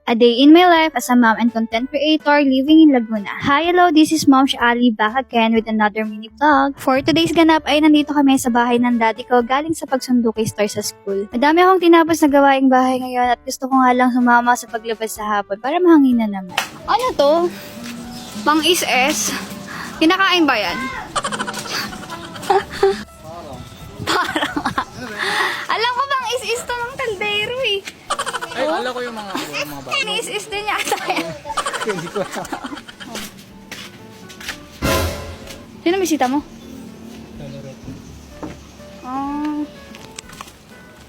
A day in my life as a mom and content creator living in Laguna. Hi, hello, this is Mom Ali back again with another mini vlog. For today's ganap ay nandito kami sa bahay ng daddy ko galing sa pagsundo kay Star sa school. Madami akong tinapos na gawaing bahay ngayon at gusto ko nga lang sumama sa paglabas sa hapon para mahanginan naman. Ano to? Pang is-es? Kinakain ba yan? Parang alam ko bang is-is to ng kaldero eh. Ay, alam ko yung mga bago. Is-is din yata yan. Hindi ko alam. Sino bisita mo?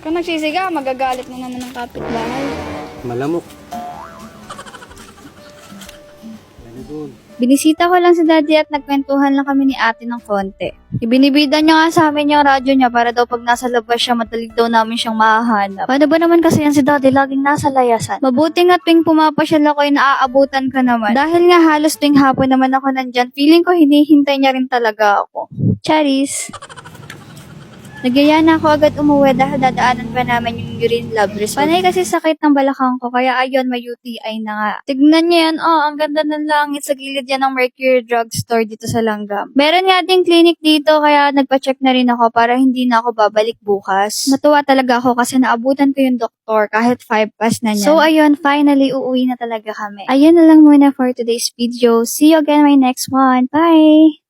Kung nagsisiga, magagalit mo naman ng kapitbahay. Malamok. Binisita ko lang si daddy at nagkwentuhan lang kami ni ate ng konti. Ibinibidan niya nga sa amin yung radyo niya para daw pag nasa labas siya, madalig daw namin siyang mahahanap. Paano ba naman kasi yan si daddy laging nasa layasan? Mabuti nga tuwing pumapasyal ako ay naaabutan ka naman. Dahil nga halos tuwing hapon naman ako nandyan, feeling ko hinihintay niya rin talaga ako. Charis! Nagyaya na ako agad umuwi dahil dadaanan pa namin yung urine lab result. Panay kasi sakit ng balakang ko, kaya ayun, may UTI na nga. Tignan niyo yan, ang ganda ng langit sa gilid yan ng Mercury Drugstore dito sa Langgam. Meron nga ding clinic dito, kaya nagpa-check na rin ako para hindi na ako babalik bukas. Natuwa talaga ako kasi naabutan ko yung doktor kahit 5 past na niya. So ayun, finally, uuwi na talaga kami. Ayun na lang muna for today's video. See you again my next one. Bye!